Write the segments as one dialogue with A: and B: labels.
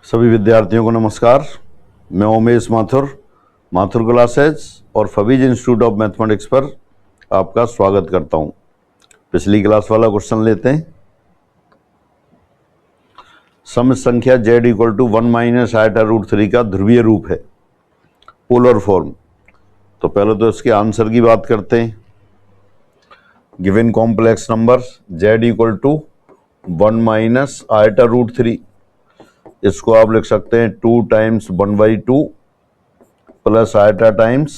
A: सभी विद्यार्थियों को नमस्कार। मैं उमेश माथुर क्लासेज और फबीज इंस्टीट्यूट ऑफ मैथमेटिक्स पर आपका स्वागत करता हूं। पिछली क्लास वाला क्वेश्चन लेते हैं। सम संख्या z equal to 1 minus iota root 3 का ध्रुवीय रूप है, पोलर फॉर्म। तो पहले तो इसके आंसर की बात करते हैं। Given complex number z equal to 1 minus iota root 3, इसको आप लिख सकते हैं 2 times 1/2 plus iota times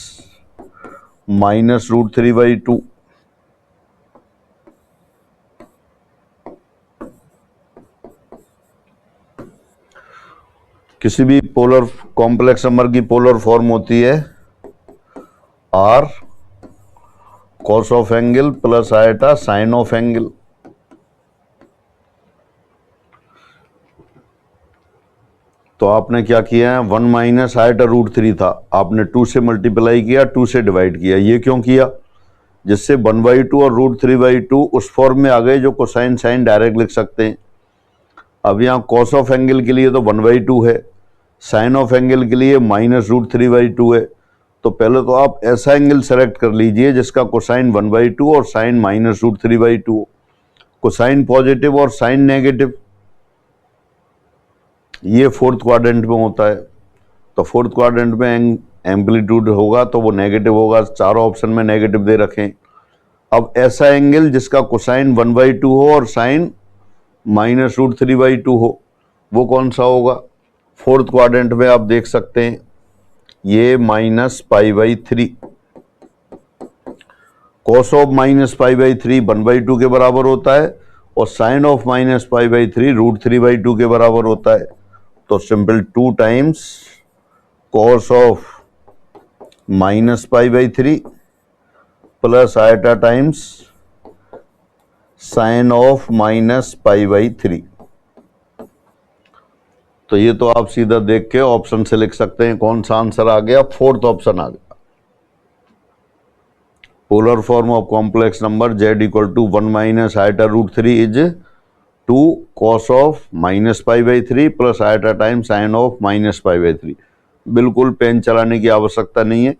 A: minus root 3/2। किसी भी पोलर कॉम्प्लेक्स नंबर की पोलर फॉर्म होती है r cos of angle plus iota sine of angle. तो आपने क्या किया है, 1 माइनस आयटा रूट 3 था, आपने 2 से मल्टीप्लाई किया, 2 से डिवाइड किया। ये क्यों किया? जिससे 1/2 और रूट 3/2 उस फॉर्म में आ गए जो कोसाइन साइन डायरेक्ट लिख सकते हैं। अब यहाँ कॉस ऑफ एंगल के लिए तो 1/2 है, साइन ऑफ एंगल के लिए माइनस रूट 3/2 है। तो पहले तो आप ऐसा एंगल सेलेक्ट कर लीजिए जिसका कोसाइन 1/2 और साइन माइनस रूट 3/2 हो। कोसाइन पॉजिटिव और साइन नेगेटिव, ये फोर्थ क्वाड्रेंट में होता है। तो फोर्थ क्वाड्रेंट में एम्पलीट्यूड होगा तो वो नेगेटिव होगा। चारों ऑप्शन में नेगेटिव दे रखें। अब ऐसा एंगल जिसका कोसाइन 1/2 हो और साइन माइनस रूट 3/2 हो, वो कौन सा होगा? फोर्थ क्वाड्रेंट में आप देख सकते हैं, ये -π/3। कॉस ऑफ -π/3 1/2 के बराबर होता है और साइन ऑफ -π/3 रूट 3/2 के बराबर होता है। तो simple 2 times cos of -π/3 plus iota times sine of -π/3। तो ये तो आप सीधा देख के ऑप्शन से लिख सकते हैं कौन सा आंसर आ गया। फोर्थ ऑप्शन आ गया। Polar form of complex number z equal to 1 minus iota root 3 is 2 cos of -π/3 plus iota time sine of -π/3। बिल्कुल पेन चलाने की आवश्यकता नहीं है।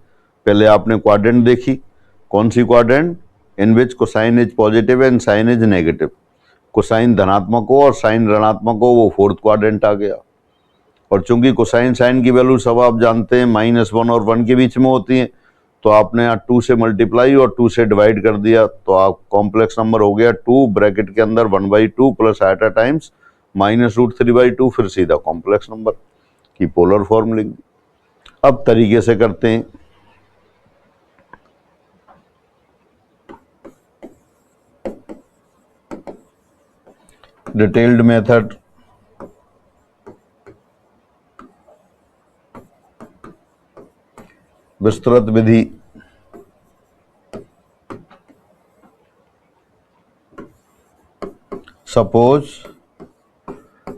A: पहले आपने क्वाड्रेंट देखी, कौन सी quadrant? In which cosine is positive and sine is negative. Cosine धनात्मक हो और साइन ऋणात्मक हो, वो फोर्थ क्वाड्रेंट आ गया। और चूंकि कोसाइन साइन की वैल्यू सब आप जानते हैं -1 और 1 के बीच में होती है, तो आपने यहाँ 2 से मल्टीप्लाई और 2 से डिवाइड कर दिया, तो आप कॉम्प्लेक्स नंबर हो गया 2 ब्रैकेट के अंदर 1/2 plus iota times minus root 3/2। फिर सीधा कॉम्प्लेक्स नंबर की पोलर फॉर्म लिख दी। अब तरीके से करते हैं। डिटेल्ड मेथड, विस्तृत विधि। सपोज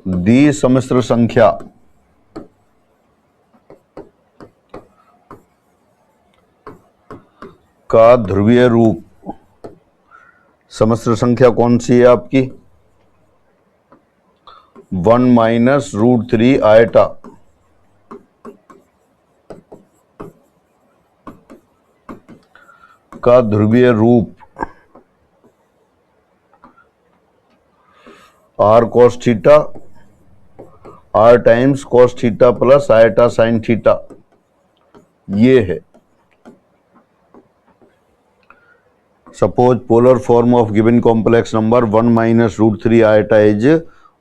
A: दी सम्मिश्र संख्या का ध्रुवीय रूप, सम्मिश्र संख्या कौन सी है आपकी? 1 माइनस रूट 3 आयटा का ध्रुवीय रूप r cos theta r times cos theta plus iota sine theta, ये है। Suppose polar form of given complex number 1 minus root 3 iota is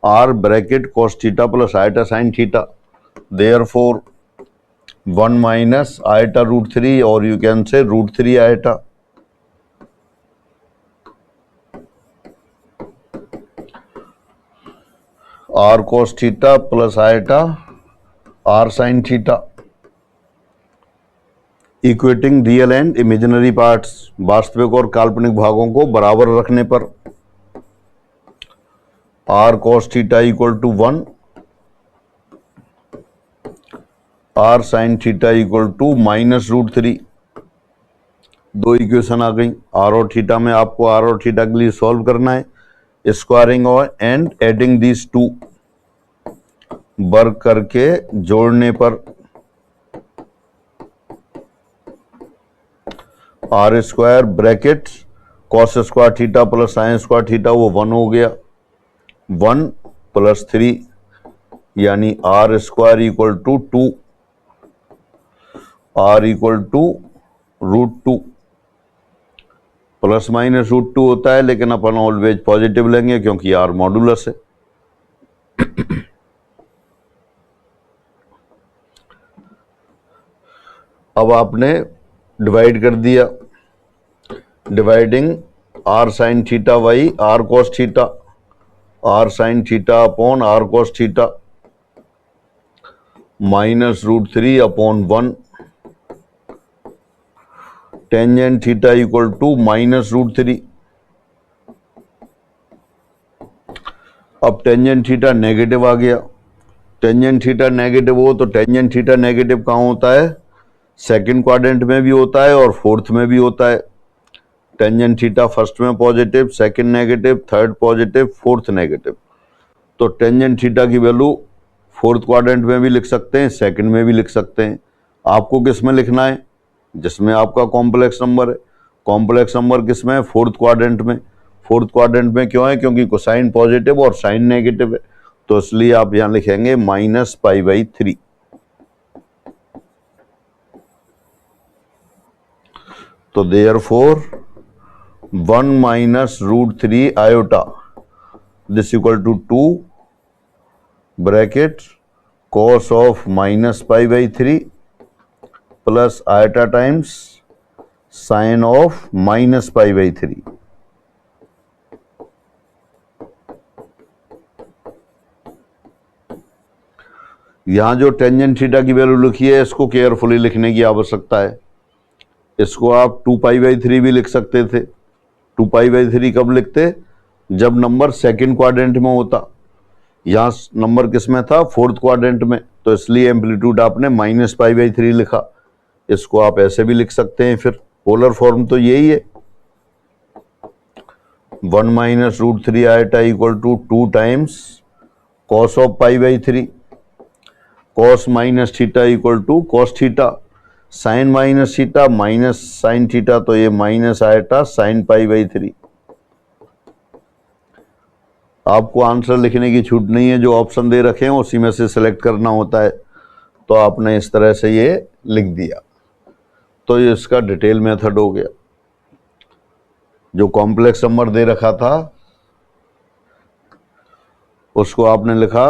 A: r bracket cos theta plus iota sine theta. Therefore 1 minus iota root 3 और you can say root 3 iota. r cos theta plus iota r sine theta. Equating real and imaginary parts, वास्तविक और काल्पनिक भागों को बराबर रखने पर r cos theta equal to 1, r sine theta equal to minus root 3। दो इक्वेशन आ गई। r और थीटा में आपको r और थीटा के लिए सॉल्व करना है, स्क्वायरिंग और एंड एडिंग दीज टू। वर्ग करके जोड़ने पर r square bracket cos square theta plus sine square theta वो 1 हो गया, 1 + 3 यानी r square equal to 2, r equal to √2 plus minus √2 होता है, लेकिन अपन ऑलवेज पॉजिटिव लेंगे क्योंकि आर मॉडुलस है। अब आपने डिवाइड कर दिया, dividing r sine theta by r cos theta, r sine theta upon r cos theta -√3 upon 1 tangent theta equal to -√3। अब टेंजेंट थीटा नेगेटिव आ गया, टेंजेंट थीटा नेगेटिव हो तो टेंजेंट थीटा नेगेटिव कहाँ होता है? सेकंड क्वाड्रेंट में भी होता है और फोर्थ में भी होता है। टेंजेंट थीटा फर्स्ट में positive, second negative, third positive, fourth negative. तो टेंजेंट थीटा की वैल्यू फोर्थ क्वाड्रेंट में भी लिख सकते हैं, सेकंड में भी लिख सकते हैं। आपको किस में लिखना है? जिसमें आपका कॉम्प्लेक्स नंबर है। कॉम्प्लेक्स नंबर किस में है? फोर्थ क्वाड्रेंट में। फोर्थ क्वाड्रेंट में क्यों है? क्योंकि कोसाइन पॉजिटिव और साइन नेगेटिव है, तो इसलिए आप यहां लिखेंगे -π/3। तो therefore 1 - √3 iota this equal to 2 bracket cos of -π/3 plus iota times sine of -π/3। यहां जो टेंजेंट थीटा की वैल्यू लिखी है इसको केयरफुली लिखने की आवश्यकता है। इसको आप 2π/3 भी लिख सकते थे। 2π/3 कब लिखते? जब नंबर सेकंड क्वाड्रेंट में होता। यहां नंबर किस में था? फोर्थ क्वाड्रेंट में, तो इसलिए एम्पलीट्यूड आपने -π/3 लिखा। इसको आप ऐसे भी लिख सकते हैं, फिर पोलर फॉर्म तो यही है। 1 - √3 iota equal to 2 times cos of π/3, cos minus theta equal to cos theta, sine minus theta minus sine theta, तो ये माइनस आयोटा साइन π/3। आपको आंसर लिखने की छूट नहीं है, जो ऑप्शन दे रखे हैं उसी में से सिलेक्ट करना होता है। तो आपने इस तरह से ये लिख दिया, तो ये इसका डिटेल मेथड हो गया। जो कॉम्प्लेक्स नंबर दे रखा था उसको आपने लिखा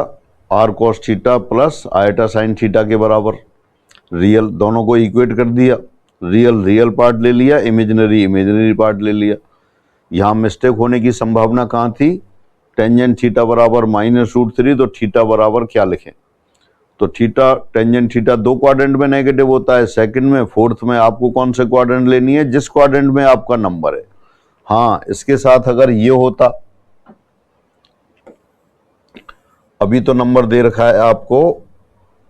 A: r cos theta plus iota sine theta के बराबर। रियल दोनों को इक्वेट कर दिया, रियल रियल पार्ट ले लिया, इमेजिनरी इमेजिनरी पार्ट ले लिया। यहां मिस्टेक होने की संभावना कहां थी? टेंजेंट थीटा बराबर -√3, तो थीटा बराबर क्या लिखें? तो थीटा टेंजेंट थीटा 2 क्वाड्रेंट में नेगेटिव होता है, सेकंड में, फोर्थ में। आपको कौन से क्वाड्रेंट लेनी है? जिस क्वाड्रेंट में आपका नंबर है। हाँ, इसके साथ अगर ये होता, अभी तो नंबर दे रखा है आपको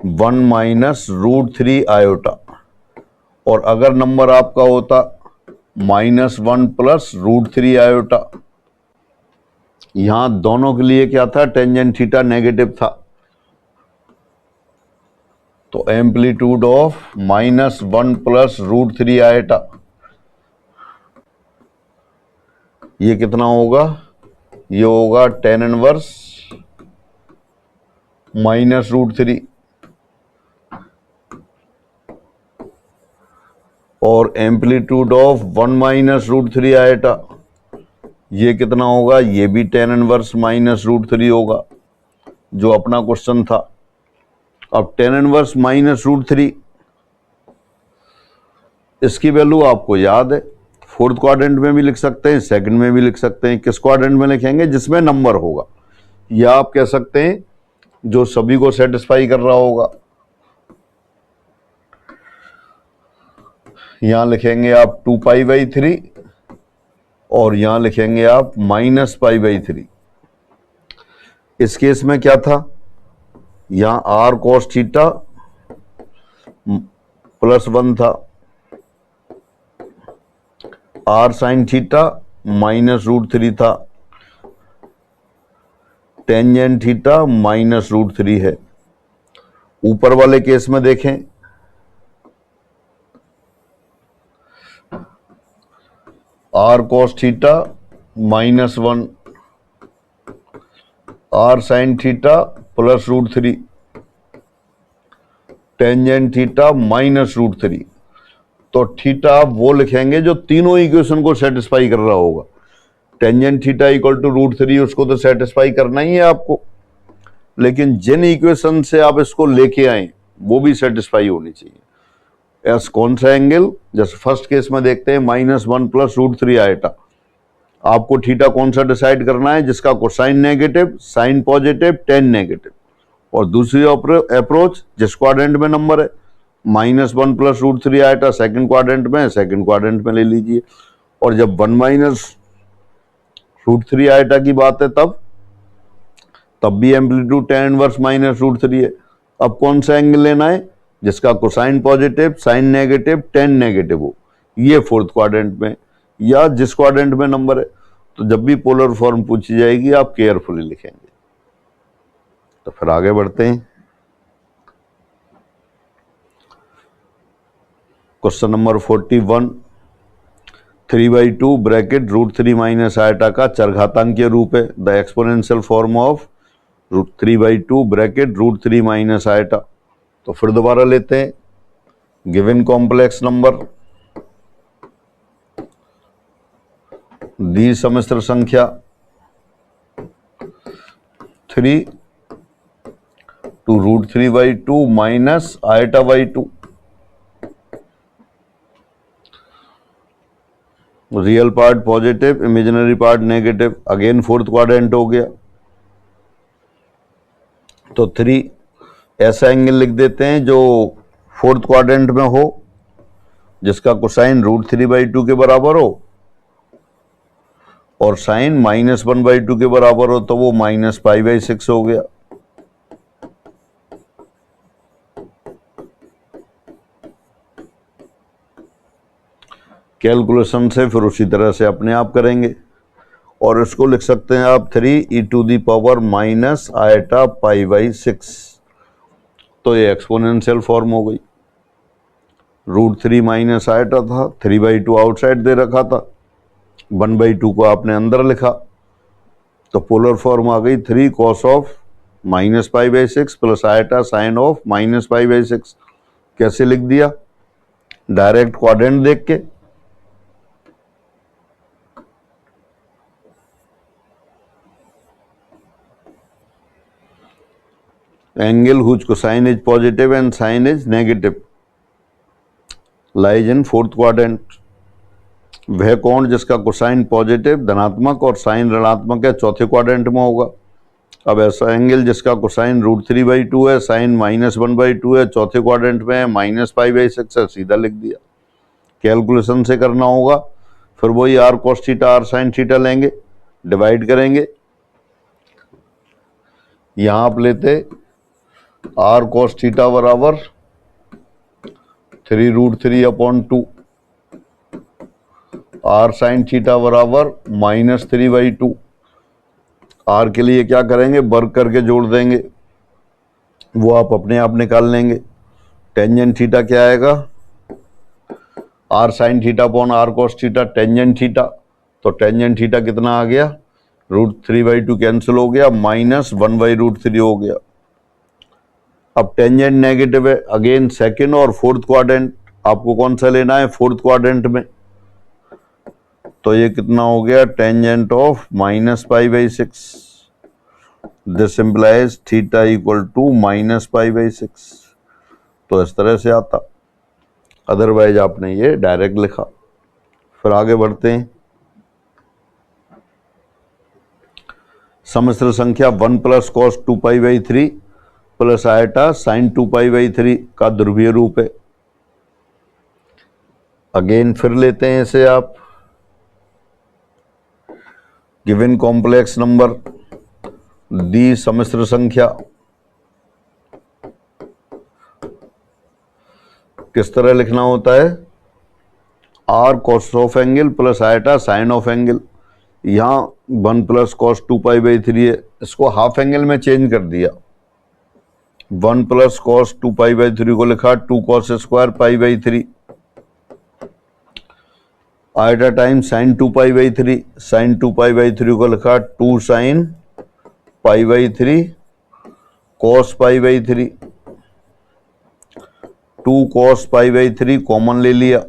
A: 1 - √3 आयोटा, और अगर नंबर आपका होता -1 + √3 आयोटा, यहां दोनों के लिए क्या था? टेंजेंट थीटा नेगेटिव था, तो एम्पलीट्यूड ऑफ -1 + √3 आयोटा, ये कितना होगा? ये होगा tan इनवर्स -√3, और एम्पलीट्यूड ऑफ 1 - √3 आयोटा, ये कितना होगा? ये भी tan इनवर्स -√3 होगा, जो अपना क्वेश्चन था। अब tan इनवर्स -√3, इसकी वैल्यू आपको याद है, फोर्थ क्वाड्रेंट में भी लिख सकते हैं, सेकंड में भी लिख सकते हैं। किस क्वाड्रेंट में लिखेंगे? जिसमें नंबर होगा, या आप कह सकते हैं जो सभी को सेटिस्फाई कर रहा होगा। यहां लिखेंगे आप 2π/3 और यहां लिखेंगे आप -π/3। इस केस में क्या था? यहां r cos थीटा +1 था, r sin थीटा -√3 था, टेंजेंट थीटा -√3 है। ऊपर वाले केस में देखें, r cos theta -1 r sine theta +√3 tangent theta -√3। तो थीटा आप वो लिखेंगे जो तीनों इक्वेशन को सेटिस्फाई कर रहा होगा। टेंजेंट थीटा =√3 उसको तो सेटिस्फाई करना ही है आपको, लेकिन जिन इक्वेशन से आप इसको लेके आए वो भी सेटिस्फाई होनी चाहिए। एस कौन सा एंगल, जैसे फर्स्ट केस में देखते हैं -1 + √3 आएटा। आपको थीटा कौन सा डिसाइड करना है, जिसका cosine negative, sine positive, tan negative. और दूसरी अप्रोच जिस क्वाड्रेंट में नंबर है, -1 + √3 आएटा सेकंड क्वाड्रेंट में, सेकंड क्वाड्रेंट में ले लीजिए। और जब 1 - √3 आएटा की बात है तब भी एम्पलीट्यूड tan इनवर्स -√3 है। अब कौन सा एंगल लेना है, जिसका cosine positive, sine negative, tan negative हो, ये फोर्थ क्वाड्रेंट में या जिस क्वाड्रेंट में नंबर है। तो जब भी पोलर फॉर्म पूछी जाएगी आप केयरफुली लिखेंगे। तो फिर आगे बढ़ते हैं। क्वेश्चन नंबर 41, 3/2 ब्रैकेट √3 - आयटा का चरघातांकीय रूप है। The exponential form of √3/2 bracket √3 - iota. तो फिर दोबारा लेते हैं। गिवन कॉम्प्लेक्स नंबर, दी समिश्र संख्या 3 to √3/2 - आयटा/2। Real part positive, imaginary part negative. Again fourth quadrant हो गया। तो 3 ऐसा एंगल लिख देते हैं जो फोर्थ क्वाड्रेंट में हो, जिसका कोसाइन √3/2 के बराबर हो और साइन -1/2 के बराबर हो, तो वो -π/6 हो गया। कैलकुलेशन से फिर उसी तरह से अपने आप करेंगे और इसको लिख सकते हैं आप 3e⁻⁻ आयटा π/6। तो ये एक्सपोनेंशियल फॉर्म हो गई। √3 - आयटा था, 3/2 आउटसाइड दे रखा था, 1/2 को आपने अंदर लिखा, तो पोलर फॉर्म आ गई 3 cos of -π/6 + iota sine of -π/6। कैसे लिख दिया, डायरेक्ट क्वाड्रेंट देख के। Angle whose cosine is positive and sine is negative lies in fourth quadrant. वह कोण जिसका कोसाइन पॉजिटिव धनात्मक और साइन ऋणात्मक है, चौथे क्वाड्रेंट में होगा। अब ऐसा एंगल जिसका कोसाइन √3/2 है, साइन -1/2 है, चौथे क्वाड्रेंट में है, -π/6 है, सीधा लिख दिया। कैलकुलेशन से करना होगा, फिर वही r cos theta r sin theta लेंगे, डिवाइड करेंगे। यहां आप लेते r cos थीटा बराबर 3√3/2, r sin थीटा बराबर -3/2। r के लिए क्या करेंगे, वर्ग करके जोड़ देंगे, वो आप अपने आप निकाल लेंगे। टेंजेंट थीटा क्या आएगा, r sin theta upon r cos theta tangent theta. तो टेंजेंट थीटा कितना आ गया, √3/2 कैंसिल हो गया, -1/√3 हो गया। अब टेंजेंट नेगेटिव है, अगेन सेकंड और फोर्थ क्वाड्रेंट, आपको कौन सा लेना है, फोर्थ क्वाड्रेंट में। तो ये कितना हो गया, tangent of -π/6। This implies theta = -π/6। तो इस तरह से आता, अदरवाइज आपने ये डायरेक्ट लिखा। फिर आगे बढ़ते हैं। सम्मिश्र संख्या 1 + cos 2π/3 + आयटा sin 2π/3 का ध्रुवीय रूप है। अगेन फिर लेते हैं इसे आप। गिवन कॉम्प्लेक्स नंबर, दी सम्मिश्र संख्या किस तरह लिखना होता है, r cos of angle + iota sine of angle. यहाँ 1 + cos 2π/3 है, इसको हाफ एंगल में चेंज कर दिया, 1 प्लस कॉस 2π/3 को लिखा 2 cos square π/3, iota time sine 2π/3, sine 2π/3 को लिखा 2 साइन π/3 कॉस π/3, 2 कॉस π/3 कॉमन ले लिया,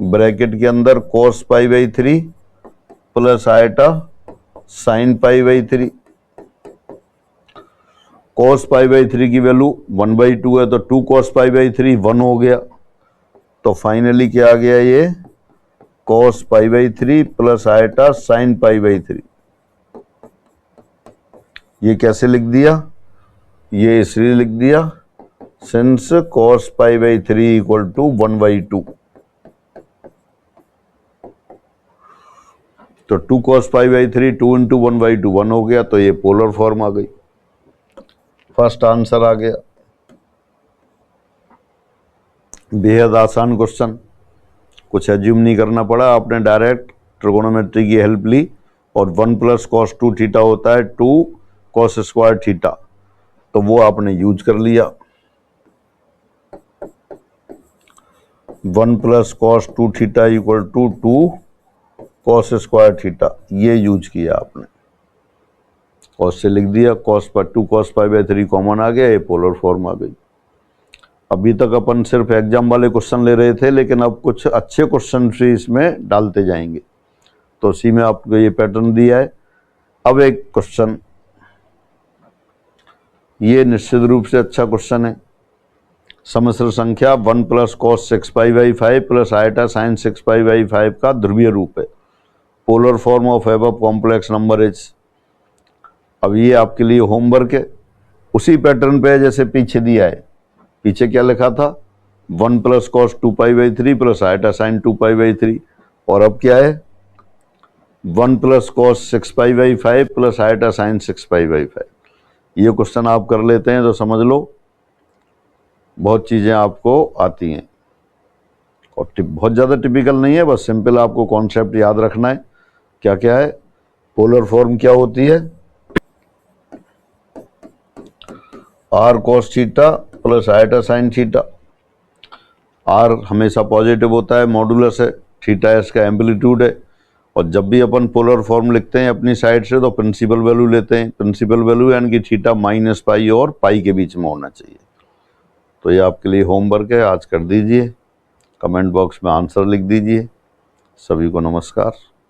A: ब्रैकेट के अंदर cos π/3 plus iota sine π/3, cos π/3 की वैल्यू 1/2 है तो 2 कॉस π/3 1 हो गया, तो फाइनली क्या आ गया ये कॉस π/3 प्लस आइटा साइन π/3। ये कैसे लिख दिया, ये इसलिए लिख दिया सिंस कॉस π/3 इक्वल टू 1/2, तो 2 cos π/3 2 इंटू 1/2 1 हो गया, तो ये पोलर फॉर्म आ गई। फर्स्ट आंसर आ गया। बेहद आसान क्वेश्चन, कुछ एज्यूम नहीं करना पड़ा, आपने डायरेक्ट ट्रिगोनोमेट्री की हेल्प ली और 1 प्लस कॉस 2 थीटा होता है 2 कॉस स्क्वायर थीटा, तो वो आपने यूज कर लिया। 1 plus cos 2 theta equal to 2 cos square theta, ये यूज किया आपने और उससे लिख दिया कॉस पर 2 कॉस π/3 कॉमन आ गया, ये पोलर फॉर्म आ गई। अभी तक अपन सिर्फ एग्जाम वाले क्वेश्चन ले रहे थे, लेकिन अब कुछ अच्छे क्वेश्चन भी इसमें डालते जाएंगे, तो उसी में आपको ये पैटर्न दिया है। अब एक क्वेश्चन, ये निश्चित रूप से अच्छा क्वेश्चन है। सम्मिश्र संख्या 1 plus cos 6π/5 plus iota sine 6π/5 का ध्रुवीय रूप है, polar form of above complex number is. अब ये आपके लिए होमवर्क है, उसी पैटर्न पे जैसे पीछे दिया है। पीछे क्या लिखा था 1 plus cos 2π/3 plus iota sine 2π/3, और अब क्या है 1 plus cos 6π/5 plus iota sine 6π/5। ये क्वेश्चन आप कर लेते हैं तो समझ लो बहुत चीज़ें आपको आती हैं, और बहुत ज़्यादा टिपिकल नहीं है, बस सिंपल आपको कॉन्सेप्ट याद रखना है। क्या क्या है, पोलर फॉर्म क्या होती है, r cos theta plus iota sine theta. आर हमेशा पॉजिटिव होता है, मॉडुलस है, थीटा इसका एम्पलीट्यूड है, और जब भी अपन पोलर फॉर्म लिखते हैं अपनी साइड से तो प्रिंसिपल वैल्यू लेते हैं। प्रिंसिपल वैल्यू यानी कि थीटा -π और पाई के बीच में होना चाहिए। तो ये आपके लिए होमवर्क है, आज कर दीजिए, कमेंट बॉक्स में आंसर लिख दीजिए। सभी को नमस्कार।